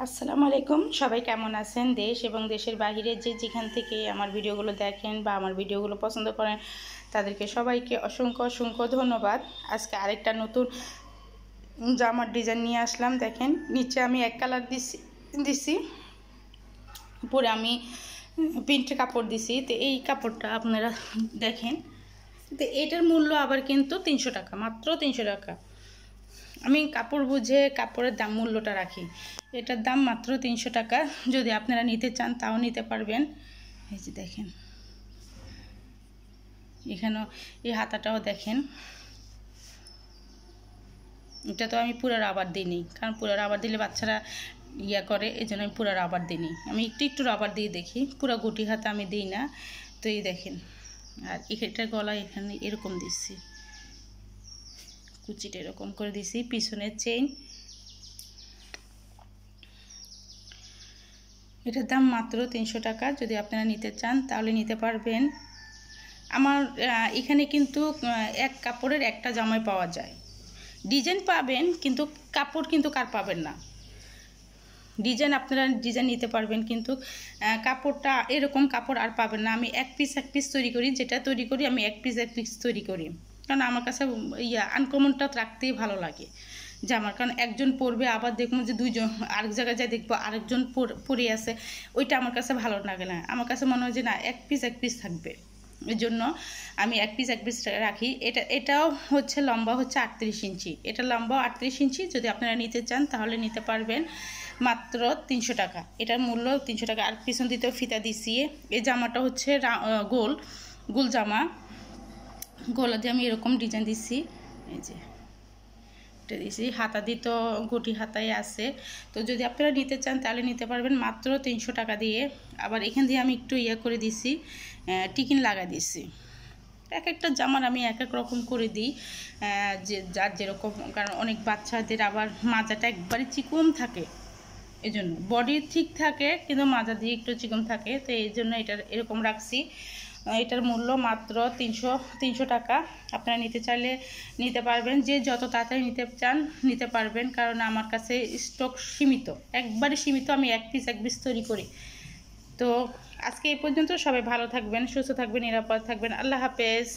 আসসালামু আলাইকুম। সবাই কেমন আছেন? দেশ এবং দেশের বাইরে যে যেখান থেকে আমার ভিডিওগুলো দেখেন বা আমার ভিডিওগুলো পছন্দ করেন তাদেরকে সবাইকে অসংখ্য অসংখ্য ধন্যবাদ। আজকে আরেকটা নতুন জামার ডিজাইন নিয়ে আসলাম। দেখেন, নিচে আমি এক কালার দিছি, উপরে আমি প্রিন্টের কাপড় দিছি। তো এই কাপড়টা আপনারা দেখেন, তো এটার মূল্য আবার কিন্তু 300 টাকা, মাত্র 300 টাকা। আমি কাপড় বুঝে কাপড়ের দাম মূল্যটা রাখি। এটার দাম মাত্র 300 টাকা। যদি আপনারা নিতে চান তাও নিতে পারবেন। এই যে দেখেন, এখানেও এই হাতাটাও দেখেন। এটা তো আমি পুরো রাবার দিইনি, কারণ পুরো রাবার দিলে বাচ্চারা ইয়া করে, এই জন্য আমি পুরো রাবার দিইনি। আমি একটু একটু রাবার দিয়ে দেখি, পুরো গুটি হাতা আমি দিই না। তো এই দেখেন, আর এটার গলা এখানে এরকম দিচ্ছি, কুচিটা এরকম করে দিছি, পিছনের চেইন। এটার দাম মাত্র 300 টাকা। যদি আপনারা নিতে চান তাহলে নিতে পারবেন। আমার এখানে কিন্তু এক কাপড়ের একটা জামাই পাওয়া যায়। ডিজাইন পাবেন কিন্তু কাপড় কিন্তু কার পাবেন না। ডিজাইন আপনারা ডিজাইন নিতে পারবেন, কিন্তু কাপড়টা এরকম কাপড় আর পাবেন না। আমি এক পিস তৈরি করি, যেটা তৈরি করি আমি এক পিস তৈরি করি, কারণ আমার কাছে আনকমনটা রাখতেই ভালো লাগে জামার। কারণ একজন পরবে, আবার দেখবো যে দুইজন আরেক জায়গায় যাই দেখবো আরেকজন পরে আছে, ওইটা আমার কাছে ভালো লাগে না। আমার কাছে মনে হয় যে না, এক পিস থাকবে। এই জন্য আমি এক পিস রাখি। এটাও হচ্ছে লম্বা হচ্ছে 38 ইঞ্চি, এটা লম্বা 38 ইঞ্চি। যদি আপনারা নিতে চান তাহলে নিতে পারবেন, মাত্র 300 টাকা। এটার মূল্য 300 টাকা। আর পিছন দিতেও ফিতা দিছি। এই জামাটা হচ্ছে গোল জামা, গলা দিয়ে আমি এরকম ডিজাইন দিছি। এই যে এটা দিছি, হাতা দিতেও গুটি হাতায় আছে। তো যদি আপনারা নিতে চান তাহলে নিতে পারবেন মাত্র 300 টাকা দিয়ে। আবার এখান দিয়ে আমি একটু করে দিছি, টিকিন লাগা দিছি। এক একটা জামার আমি এক এক রকম করে দিই, যে যার যেরকম। কারণ অনেক বাচ্চাদের আবার মাজাটা একবারে চিকন থাকে, এই জন্য বডি ঠিক থাকে কিন্তু মাজা দিয়ে একটু চিকন থাকে। তো এই জন্য এটা এরকম রাখছি। এটার মূল্য মাত্র 300 টাকা। আপনারা নিতে চাইলে নিতে পারবেন, যে যত তাড়াতাড়ি নিতে চান নিতে পারবেন, কারণ আমার কাছে স্টক সীমিত, একবারে সীমিত। আমি এক পিস তৈরি করি। তো আজকে এই পর্যন্ত। সবাই ভালো থাকবেন, সুস্থ থাকবেন, নিরাপদ থাকবেন। আল্লাহ হাফেজ।